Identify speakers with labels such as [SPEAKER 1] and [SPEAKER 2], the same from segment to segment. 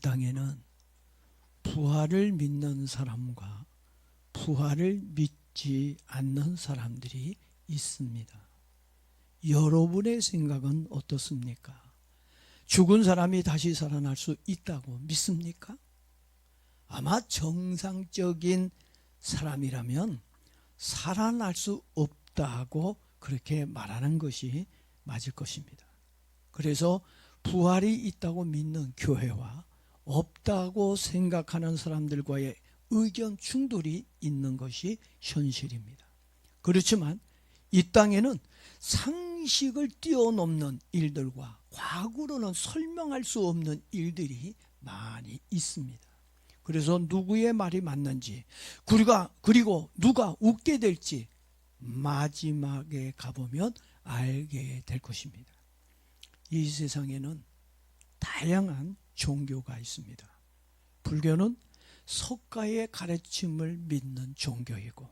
[SPEAKER 1] 땅에는 부활을 믿는 사람과 부활을 믿지 않는 사람들이 있습니다. 여러분의 생각은 어떻습니까? 죽은 사람이 다시 살아날 수 있다고 믿습니까? 아마 정상적인 사람이라면 살아날 수 없다고 그렇게 말하는 것이 맞을 것입니다. 그래서 부활이 있다고 믿는 교회와 없다고 생각하는 사람들과의 의견 충돌이 있는 것이 현실입니다. 그렇지만 이 땅에는 상식을 뛰어넘는 일들과 과거로는 설명할 수 없는 일들이 많이 있습니다. 그래서 누구의 말이 맞는지 그리고 누가 웃게 될지 마지막에 가보면 알게 될 것입니다. 이 세상에는 다양한 종교가 있습니다. 불교는 석가의 가르침을 믿는 종교이고,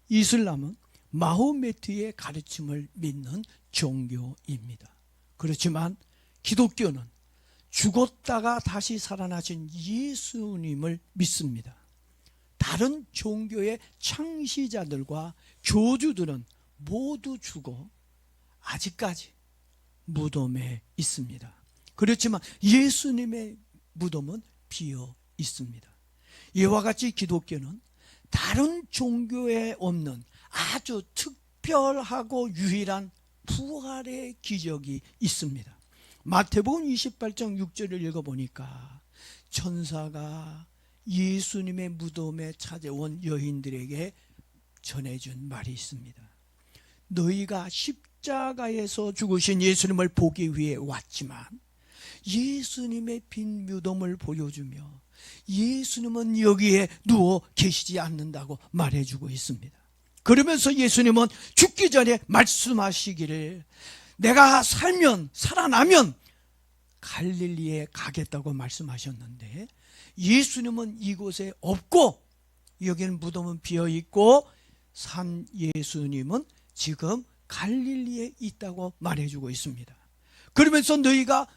[SPEAKER 1] 이슬람은 마호메트의 가르침을 믿는 종교입니다. 그렇지만 기독교는 죽었다가 다시 살아나신 예수님을 믿습니다. 다른 종교의 창시자들과 교주들은 모두 죽어 아직까지 무덤에 있습니다. 그렇지만 예수님의 무덤은 비어 있습니다. 이와 같이 기독교는 다른 종교에 없는 아주 특별하고 유일한 부활의 기적이 있습니다. 마태복음 28장 6절을 읽어보니까 천사가 예수님의 무덤에 찾아온 여인들에게 전해준 말이 있습니다. 너희가 십자가에서 죽으신 예수님을 보기 위해 왔지만 예수님의 빈 무덤을 보여주며 예수님은 여기에 누워 계시지 않는다고 말해주고 있습니다. 그러면서 예수님은 죽기 전에 말씀하시기를 내가 살아나면 갈릴리에 가겠다고 말씀하셨는데 예수님은 이곳에 없고 여기는 무덤은 비어있고 산 예수님은 지금 갈릴리에 있다고 말해주고 있습니다. 그러면서 너희가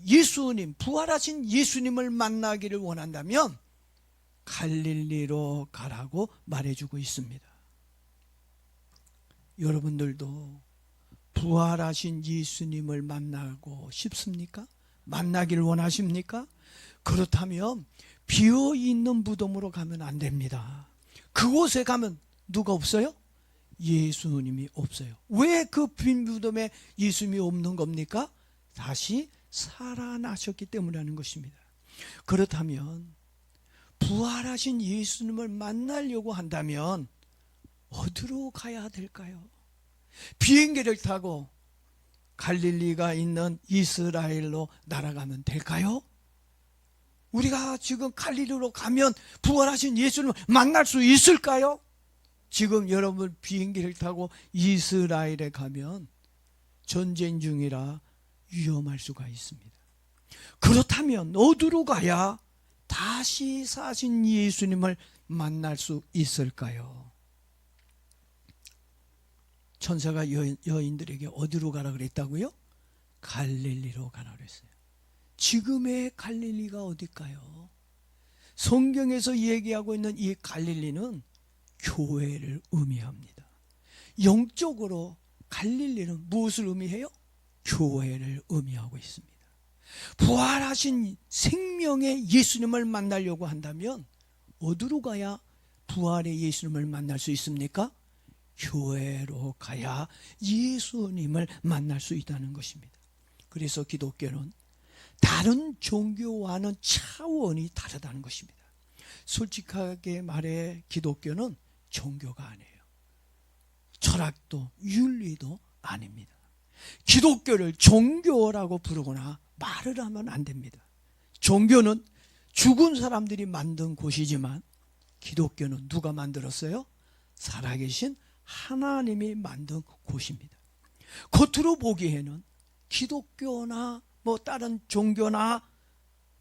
[SPEAKER 1] 예수님, 부활하신 예수님을 만나기를 원한다면 갈릴리로 가라고 말해주고 있습니다. 여러분들도 부활하신 예수님을 만나고 싶습니까? 만나기를 원하십니까? 그렇다면 비어있는 무덤으로 가면 안 됩니다. 그곳에 가면 누가 없어요? 예수님이 없어요. 왜 그 빈 무덤에 예수님이 없는 겁니까? 다시 살아나셨기 때문이라는 것입니다. 그렇다면 부활하신 예수님을 만나려고 한다면 어디로 가야 될까요? 비행기를 타고 갈릴리가 있는 이스라엘로 날아가면 될까요? 우리가 지금 갈릴리로 가면 부활하신 예수님을 만날 수 있을까요? 지금 여러분 비행기를 타고 이스라엘에 가면 전쟁 중이라 위험할 수가 있습니다. 그렇다면 어디로 가야 다시 사신 예수님을 만날 수 있을까요? 천사가 여인들에게 어디로 가라 그랬다고요? 갈릴리로 가라 그랬어요. 지금의 갈릴리가 어딜까요? 성경에서 얘기하고 있는 이 갈릴리는 교회를 의미합니다. 영적으로 갈릴리는 무엇을 의미해요? 교회를 의미하고 있습니다. 부활하신 생명의 예수님을 만나려고 한다면 어디로 가야 부활의 예수님을 만날 수 있습니까? 교회로 가야 예수님을 만날 수 있다는 것입니다. 그래서 기독교는 다른 종교와는 차원이 다르다는 것입니다. 솔직하게 말해 기독교는 종교가 아니에요. 철학도 윤리도 아닙니다. 기독교를 종교라고 부르거나 말을 하면 안 됩니다. 종교는 죽은 사람들이 만든 곳이지만 기독교는 누가 만들었어요? 살아계신 하나님이 만든 곳입니다. 겉으로 보기에는 기독교나 다른 종교나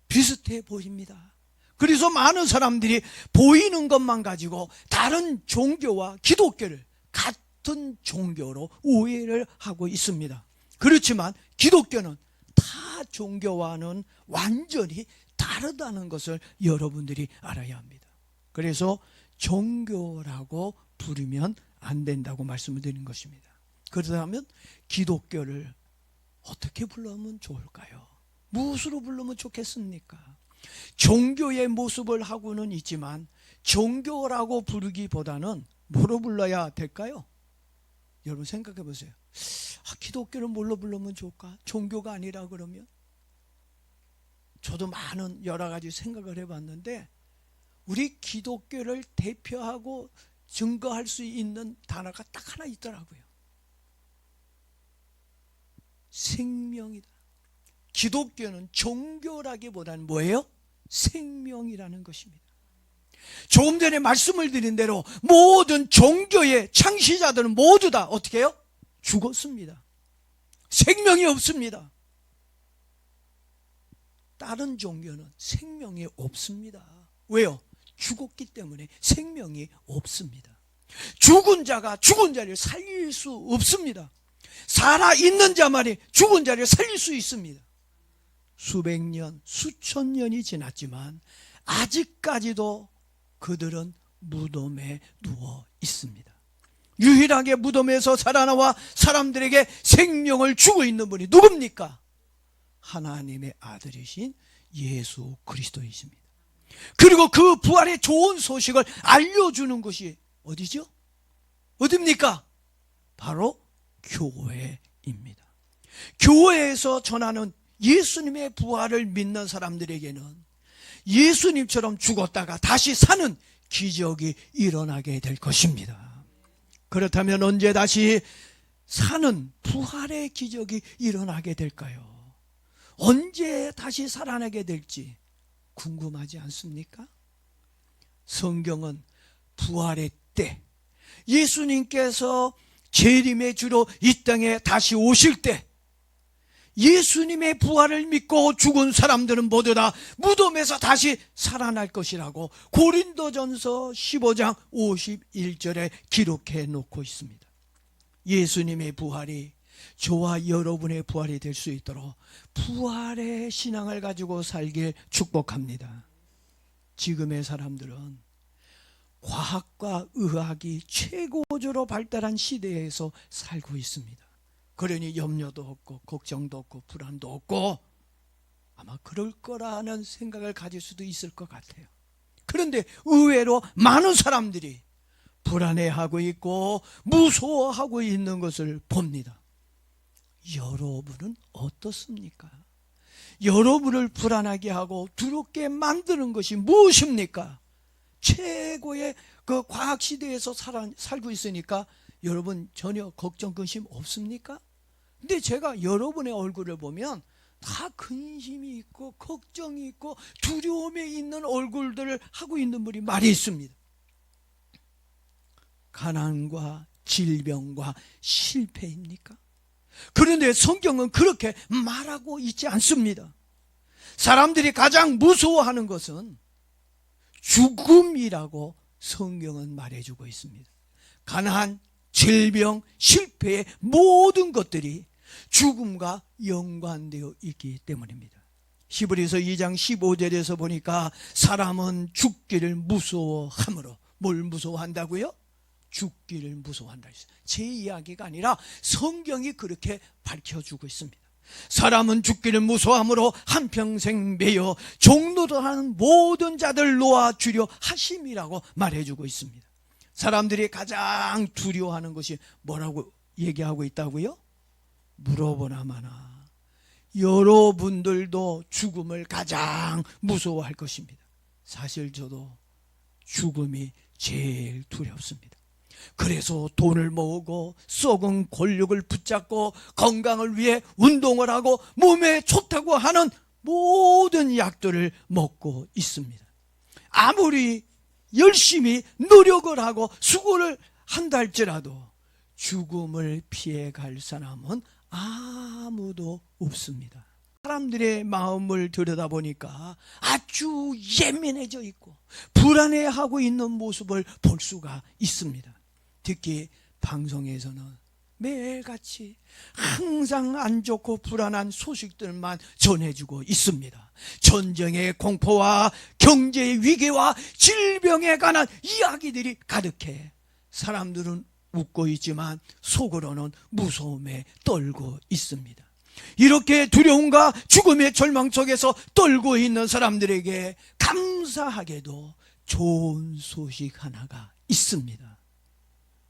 [SPEAKER 1] 비슷해 보입니다. 그래서 많은 사람들이 보이는 것만 가지고 다른 종교와 기독교를 같은 종교로 오해를 하고 있습니다. 그렇지만 기독교는 타 종교와는 완전히 다르다는 것을 여러분들이 알아야 합니다. 그래서 종교라고 부르면 안 된다고 말씀을 드린 것입니다. 그렇다면 기독교를 어떻게 불러면 좋을까요? 무엇으로 부르면 좋겠습니까? 종교의 모습을 하고는 있지만 종교라고 부르기보다는 뭐로 불러야 될까요? 여러분 생각해 보세요. 기독교를 뭘로 부르면 좋을까? 종교가 아니라 그러면? 저도 많은 여러 가지 생각을 해봤는데 우리 기독교를 대표하고 증거할 수 있는 단어가 딱 하나 있더라고요. 생명이다. 기독교는 종교라기보다는 뭐예요? 생명이라는 것입니다. 조금 전에 말씀을 드린 대로 모든 종교의 창시자들은 모두 다 어떻게 해요? 죽었습니다. 생명이 없습니다. 다른 종교는 생명이 없습니다. 왜요? 죽었기 때문에 생명이 없습니다. 죽은 자가 죽은 자를 살릴 수 없습니다. 살아있는 자만이 죽은 자를 살릴 수 있습니다. 수백 년, 수천 년이 지났지만 아직까지도 그들은 무덤에 누워 있습니다. 유일하게 무덤에서 살아나와 사람들에게 생명을 주고 있는 분이 누굽니까? 하나님의 아들이신 예수 그리스도이십니다. 그리고 그 부활의 좋은 소식을 알려주는 것이 어디죠? 어디입니까? 바로 교회입니다. 교회에서 전하는 예수님의 부활을 믿는 사람들에게는 예수님처럼 죽었다가 다시 사는 기적이 일어나게 될 것입니다. 그렇다면 언제 다시 사는 부활의 기적이 일어나게 될까요? 언제 다시 살아나게 될지 궁금하지 않습니까? 성경은 부활의 때, 예수님께서 재림의 주로 이 땅에 다시 오실 때 예수님의 부활을 믿고 죽은 사람들은 모두 다 무덤에서 다시 살아날 것이라고 고린도전서 15장 51절에 기록해 놓고 있습니다. 예수님의 부활이 저와 여러분의 부활이 될 수 있도록 부활의 신앙을 가지고 살길 축복합니다. 지금의 사람들은 과학과 의학이 최고조로 발달한 시대에서 살고 있습니다. 그러니 염려도 없고 걱정도 없고 불안도 없고 아마 그럴 거라는 생각을 가질 수도 있을 것 같아요. 그런데 의외로 많은 사람들이 불안해하고 있고 무서워하고 있는 것을 봅니다. 여러분은 어떻습니까? 여러분을 불안하게 하고 두렵게 만드는 것이 무엇입니까? 최고의 그 과학시대에서 살고 있으니까 여러분 전혀 걱정 근심 없습니까? 근데 제가 여러분의 얼굴을 보면 다 근심이 있고 걱정이 있고 두려움에 있는 얼굴들을 하고 있는 분이 많이 있습니다. 가난과 질병과 실패입니까? 그런데 성경은 그렇게 말하고 있지 않습니다. 사람들이 가장 무서워하는 것은 죽음이라고 성경은 말해주고 있습니다. 가난, 질병, 실패의 모든 것들이 죽음과 연관되어 있기 때문입니다. 히브리서 2장 15절에서 보니까 사람은 죽기를 무서워하므로 뭘 무서워한다고요? 죽기를 무서워한다 했어요. 제 이야기가 아니라 성경이 그렇게 밝혀주고 있습니다. 사람은 죽기를 무서워하므로 한평생 매여 종노릇하는 모든 자들 놓아주려 하심이라고 말해주고 있습니다. 사람들이 가장 두려워하는 것이 뭐라고 얘기하고 있다고요? 물어보나 마나 여러분들도 죽음을 가장 무서워할 것입니다. 사실 저도 죽음이 제일 두렵습니다. 그래서 돈을 모으고 썩은 권력을 붙잡고 건강을 위해 운동을 하고 몸에 좋다고 하는 모든 약들을 먹고 있습니다. 아무리 열심히 노력을 하고 수고를 한다 할지라도 죽음을 피해갈 사람은 아무도 없습니다. 사람들의 마음을 들여다보니까 아주 예민해져 있고 불안해하고 있는 모습을 볼 수가 있습니다. 특히 방송에서는 매일같이 항상 안 좋고 불안한 소식들만 전해주고 있습니다. 전쟁의 공포와 경제의 위기와 질병에 관한 이야기들이 가득해 사람들은 웃고 있지만 속으로는 무서움에 떨고 있습니다. 이렇게 두려움과 죽음의 절망 속에서 떨고 있는 사람들에게 감사하게도 좋은 소식 하나가 있습니다.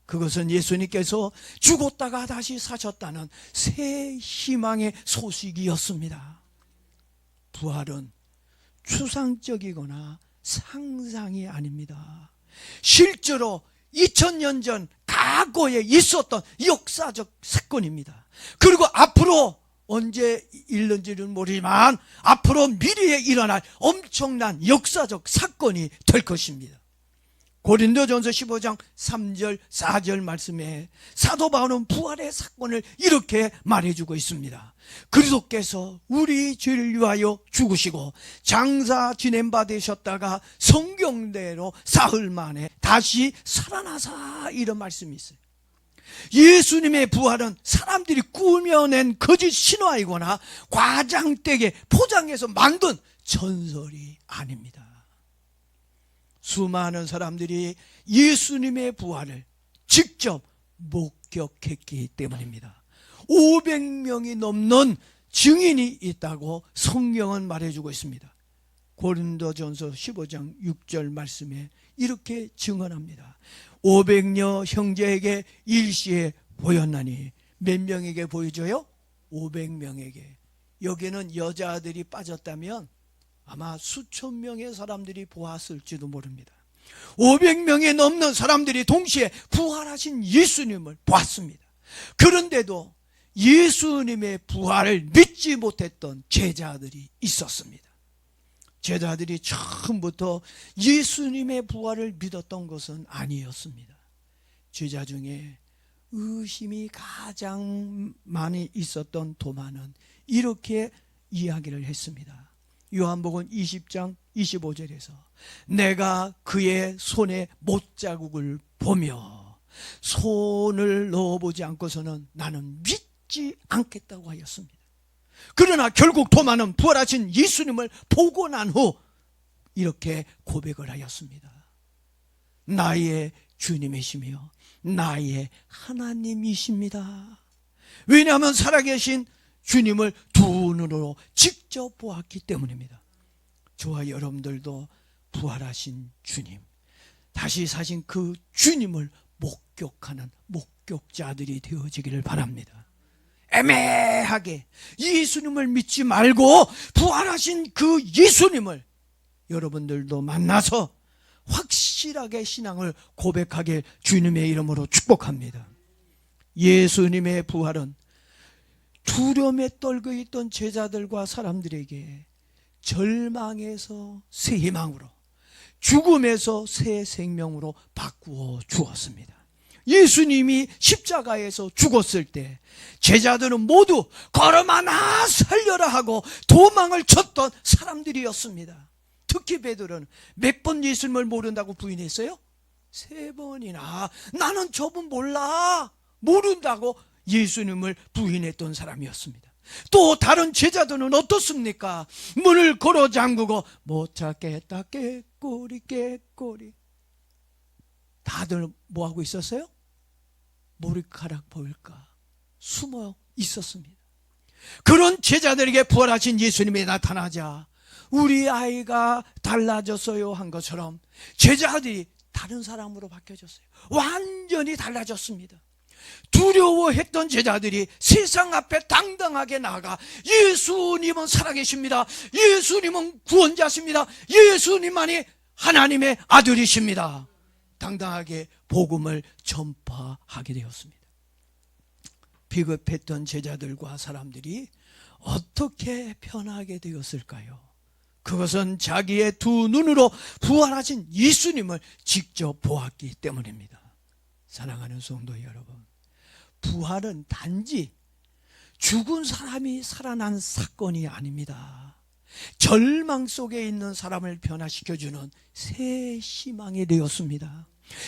[SPEAKER 1] 그것은 예수님께서 죽었다가 다시 사셨다는 새 희망의 소식이었습니다. 부활은 추상적이거나 상상이 아닙니다. 실제로 2000년 전 과거에 있었던 역사적 사건입니다. 그리고 앞으로 언제 일는지는 모르지만 앞으로 미래에 일어날 엄청난 역사적 사건이 될 것입니다. 고린도전서 15장 3절 4절 말씀에 사도 바울은 부활의 사건을 이렇게 말해주고 있습니다. 그리스도께서 우리 죄를 위하여 죽으시고 장사 지낸 바 되셨다가 성경대로 사흘 만에 다시 살아나사, 이런 말씀이 있어요. 예수님의 부활은 사람들이 꾸며낸 거짓 신화이거나 과장되게 포장해서 만든 전설이 아닙니다. 수많은 사람들이 예수님의 부활을 직접 목격했기 때문입니다. 500명이 넘는 증인이 있다고 성경은 말해주고 있습니다. 고린도전서 15장 6절 말씀에 이렇게 증언합니다. 500여 형제에게 일시에 보였나니, 몇 명에게 보여줘요? 500명에게. 여기는 여자들이 빠졌다면 아마 수천 명의 사람들이 보았을지도 모릅니다. 500명이 넘는 사람들이 동시에 부활하신 예수님을 보았습니다. 그런데도 예수님의 부활을 믿지 못했던 제자들이 있었습니다. 제자들이 처음부터 예수님의 부활을 믿었던 것은 아니었습니다. 제자 중에 의심이 가장 많이 있었던 도마는 이렇게 이야기를 했습니다. 요한복음 20장 25절에서 내가 그의 손에 못자국을 보며 손을 넣어보지 않고서는 나는 믿지 않겠다고 하였습니다. 그러나 결국 도마는 부활하신 예수님을 보고 난 후 이렇게 고백을 하였습니다. 나의 주님이시며 나의 하나님이십니다. 왜냐하면 살아계신 주님을 두 눈으로 직접 보았기 때문입니다. 저와 여러분들도 부활하신 주님, 다시 사신 그 주님을 목격하는 목격자들이 되어지기를 바랍니다. 애매하게 예수님을 믿지 말고 부활하신 그 예수님을 여러분들도 만나서 확실하게 신앙을 고백하게 주님의 이름으로 축복합니다. 예수님의 부활은 두려움에 떨고 있던 제자들과 사람들에게 절망에서 새 희망으로, 죽음에서 새 생명으로 바꾸어 주었습니다. 예수님이 십자가에서 죽었을 때 제자들은 모두 걸어마나 살려라 하고 도망을 쳤던 사람들이었습니다. 특히 베드로는 몇 번 예수님을 모른다고 부인했어요? 3번이나. 나는 저분 몰라, 모른다고 예수님을 부인했던 사람이었습니다. 또 다른 제자들은 어떻습니까? 문을 걸어 잠그고 못 찾겠다 깨꼬리 깨꼬리. 다들 뭐하고 있었어요? 머리카락 보일까 숨어 있었습니다. 그런 제자들에게 부활하신 예수님이 나타나자 우리 아이가 달라졌어요 한 것처럼 제자들이 다른 사람으로 바뀌어졌어요. 완전히 달라졌습니다. 두려워했던 제자들이 세상 앞에 당당하게 나아가 예수님은 살아계십니다, 예수님은 구원자십니다, 예수님만이 하나님의 아들이십니다, 당당하게 복음을 전파하게 되었습니다. 비겁했던 제자들과 사람들이 어떻게 변하게 되었을까요? 그것은 자기의 두 눈으로 부활하신 예수님을 직접 보았기 때문입니다. 사랑하는 성도 여러분, 부활은 단지 죽은 사람이 살아난 사건이 아닙니다. 절망 속에 있는 사람을 변화시켜주는 새 희망이 되었습니다.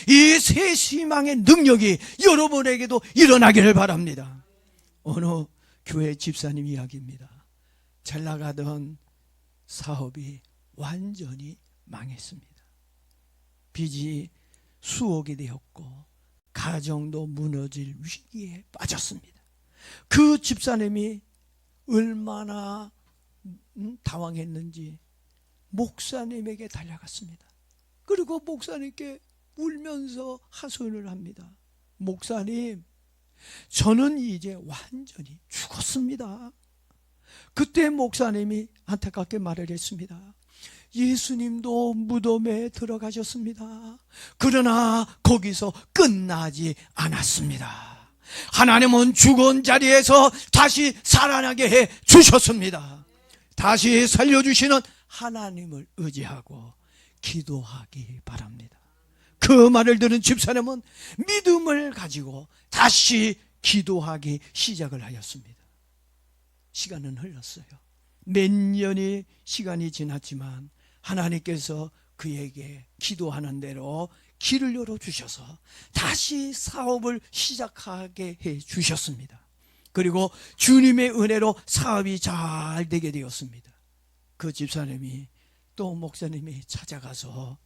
[SPEAKER 1] 이 새 희망의 능력이 여러분에게도 일어나기를 바랍니다. 어느 교회 집사님 이야기입니다. 잘 나가던 사업이 완전히 망했습니다. 빚이 수억이 되었고 가정도 무너질 위기에 빠졌습니다. 그 집사님이 얼마나 당황했는지 목사님에게 달려갔습니다. 그리고 목사님께 울면서 하소연을 합니다. 목사님, 저는 이제 완전히 죽었습니다. 그때 목사님이 안타깝게 말을 했습니다. 예수님도 무덤에 들어가셨습니다. 그러나 거기서 끝나지 않았습니다. 하나님은 죽은 자리에서 다시 살아나게 해 주셨습니다. 다시 살려주시는 하나님을 의지하고 기도하기 바랍니다. 그 말을 들은 집사님은 믿음을 가지고 다시 기도하기 시작을 하였습니다. 시간은 흘렀어요. 몇 년의 시간이 지났지만 하나님께서 그에게 기도하는 대로 길을 열어주셔서 다시 사업을 시작하게 해 주셨습니다. 그리고 주님의 은혜로 사업이 잘 되게 되었습니다. 그 집사님이 또 목사님이 찾아가서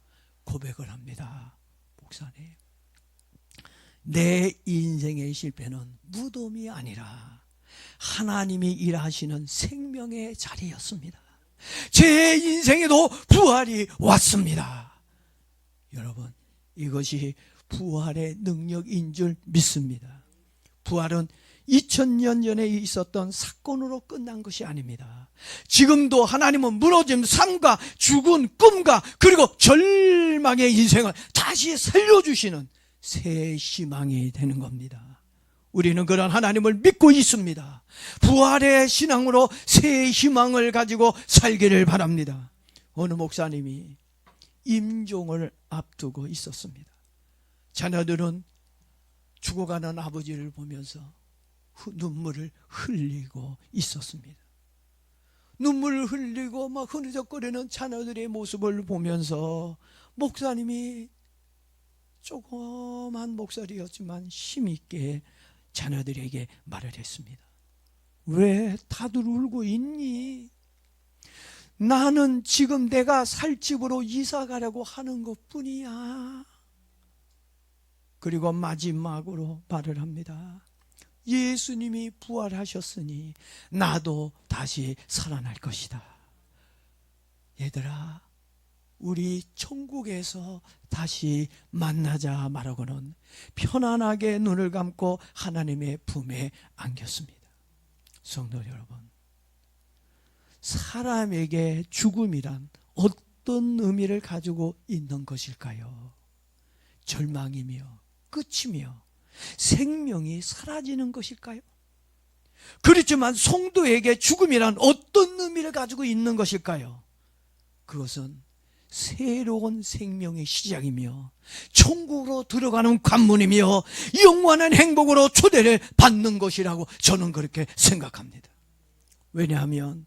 [SPEAKER 1] 고백을 합니다. 목사님, 내 인생의 실패는 무덤이 아니라 하나님이 일하시는 생명의 자리였습니다. 제 인생에도 부활이 왔습니다. 여러분, 이것이 부활의 능력인 줄 믿습니다. 부활은 2000년 전에 있었던 사건으로 끝난 것이 아닙니다. 지금도 하나님은 무너진 삶과 죽은 꿈과 그리고 절망의 인생을 다시 살려주시는 새 희망이 되는 겁니다. 우리는 그런 하나님을 믿고 있습니다. 부활의 신앙으로 새 희망을 가지고 살기를 바랍니다. 어느 목사님이 임종을 앞두고 있었습니다. 자녀들은 죽어가는 아버지를 보면서 눈물을 흘리고 있었습니다. 눈물을 흘리고 막 흐느적거리는 자녀들의 모습을 보면서 목사님이 조그만 목소리였지만 힘있게 자녀들에게 말을 했습니다. 왜 다들 울고 있니? 나는 지금 내가 살 집으로 이사 가려고 하는 것뿐이야. 그리고 마지막으로 말을 합니다. 예수님이 부활하셨으니 나도 다시 살아날 것이다. 얘들아, 우리 천국에서 다시 만나자 말하고는 편안하게 눈을 감고 하나님의 품에 안겼습니다. 성도 여러분, 사람에게 죽음이란 어떤 의미를 가지고 있는 것일까요? 절망이며 끝이며 생명이 사라지는 것일까요? 그렇지만 성도에게 죽음이란 어떤 의미를 가지고 있는 것일까요? 그것은 새로운 생명의 시작이며 천국으로 들어가는 관문이며 영원한 행복으로 초대를 받는 것이라고 저는 그렇게 생각합니다. 왜냐하면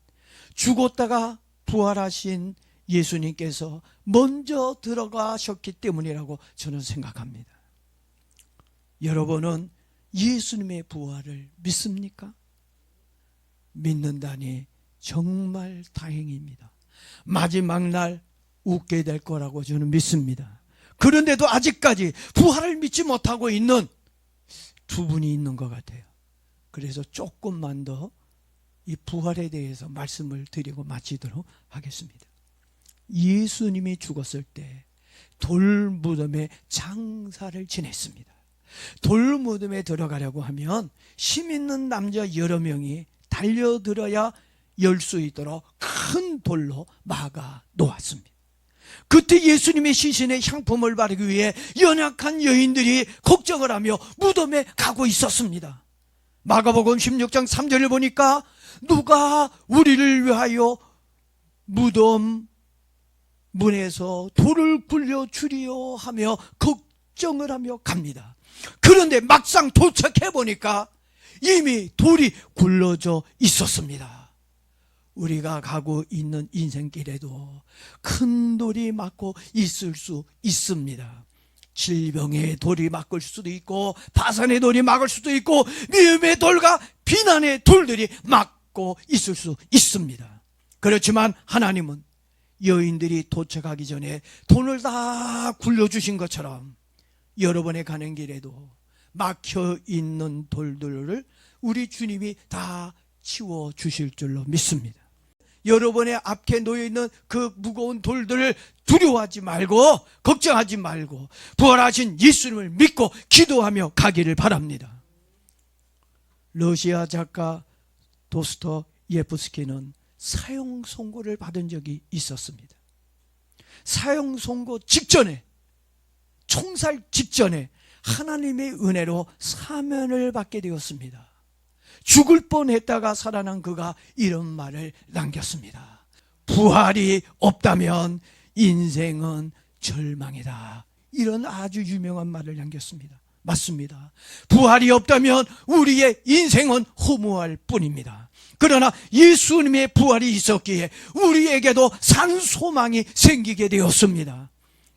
[SPEAKER 1] 죽었다가 부활하신 예수님께서 먼저 들어가셨기 때문이라고 저는 생각합니다. 여러분은 예수님의 부활을 믿습니까? 믿는다니 정말 다행입니다. 마지막 날 웃게 될 거라고 저는 믿습니다. 그런데도 아직까지 부활을 믿지 못하고 있는 두 분이 있는 것 같아요. 그래서 조금만 더 이 부활에 대해서 말씀을 드리고 마치도록 하겠습니다. 예수님이 죽었을 때 돌무덤에 장사를 지냈습니다. 돌무덤에 들어가려고 하면 힘 있는 남자 여러 명이 달려들어야 열 수 있도록 큰 돌로 막아 놓았습니다. 그때 예수님의 시신에 향품을 바르기 위해 연약한 여인들이 걱정을 하며 무덤에 가고 있었습니다. 마가복음 16장 3절을 보니까 누가 우리를 위하여 무덤 문에서 돌을 굴려 주리요 하며 걱정을 하며 갑니다. 그런데 막상 도착해 보니까 이미 돌이 굴러져 있었습니다. 우리가 가고 있는 인생길에도 큰 돌이 막고 있을 수 있습니다. 질병의 돌이 막을 수도 있고 파산의 돌이 막을 수도 있고 미움의 돌과 비난의 돌들이 막고 있을 수 있습니다. 그렇지만 하나님은 여인들이 도착하기 전에 돈을 다 굴려주신 것처럼 여러분의 가는 길에도 막혀있는 돌들을 우리 주님이 다 치워주실 줄로 믿습니다. 여러분의 앞에 놓여있는 그 무거운 돌들을 두려워하지 말고 걱정하지 말고 부활하신 예수님을 믿고 기도하며 가기를 바랍니다. 러시아 작가 도스토예프스키는 사형 선고를 받은 적이 있었습니다. 사형 선고 직전에, 총살 직전에 하나님의 은혜로 사면을 받게 되었습니다. 죽을 뻔했다가 살아난 그가 이런 말을 남겼습니다. 부활이 없다면 인생은 절망이다. 이런 아주 유명한 말을 남겼습니다. 맞습니다. 부활이 없다면 우리의 인생은 허무할 뿐입니다. 그러나 예수님의 부활이 있었기에 우리에게도 산 소망이 생기게 되었습니다.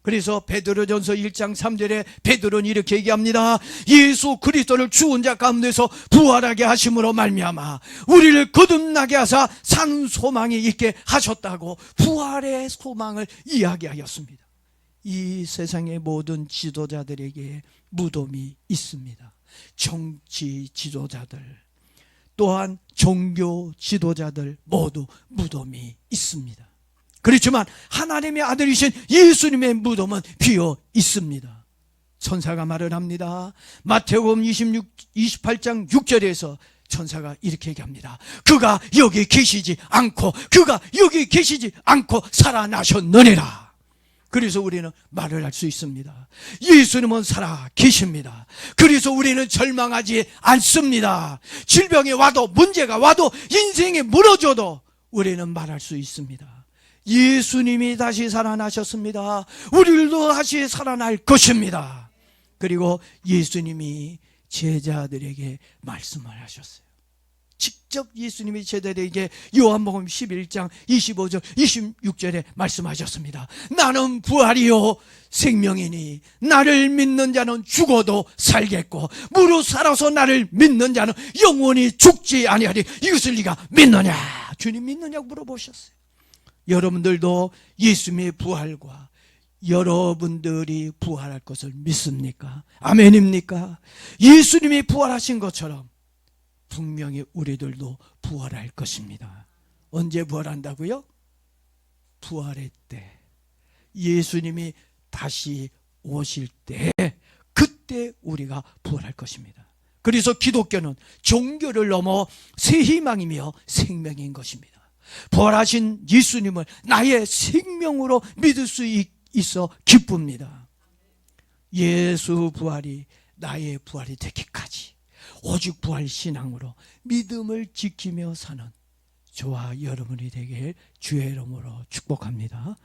[SPEAKER 1] 그래서 베드로전서 1장 3절에 베드로는 이렇게 얘기합니다. 예수 그리스도를 죽은 자 가운데서 부활하게 하심으로 말미암아 우리를 거듭나게 하사 산 소망이 있게 하셨다고 부활의 소망을 이야기하였습니다. 이 세상의 모든 지도자들에게 무덤이 있습니다. 정치 지도자들 또한 종교 지도자들 모두 무덤이 있습니다. 그렇지만 하나님의 아들이신 예수님의 무덤은 비어 있습니다. 천사가 말을 합니다. 마태복음 28장 6절에서 천사가 이렇게 얘기합니다. 그가 여기 계시지 않고 살아나셨느니라. 그래서 우리는 말을 할 수 있습니다. 예수님은 살아 계십니다. 그래서 우리는 절망하지 않습니다. 질병이 와도 문제가 와도 인생이 무너져도 우리는 말할 수 있습니다. 예수님이 다시 살아나셨습니다. 우리도 다시 살아날 것입니다. 그리고 예수님이 제자들에게 말씀을 하셨어요. 직접 예수님이 제자들에게 요한복음 11장 25절 26절에 말씀하셨습니다. 나는 부활이요 생명이니 나를 믿는 자는 죽어도 살겠고 무릇 살아서 나를 믿는 자는 영원히 죽지 아니하리. 이것을 네가 믿느냐? 주님 믿느냐고 물어보셨어요. 여러분들도 예수님의 부활과 여러분들이 부활할 것을 믿습니까? 아멘입니까? 예수님이 부활하신 것처럼 분명히 우리들도 부활할 것입니다. 언제 부활한다고요? 부활의 때, 예수님이 다시 오실 때, 그때 우리가 부활할 것입니다. 그래서 기독교는 종교를 넘어 새 희망이며 생명인 것입니다. 부활하신 예수님을 나의 생명으로 믿을 수 있어 기쁩니다. 예수 부활이 나의 부활이 되기까지 오직 부활 신앙으로 믿음을 지키며 사는 저와 여러분이 되길 주의 이름으로 축복합니다.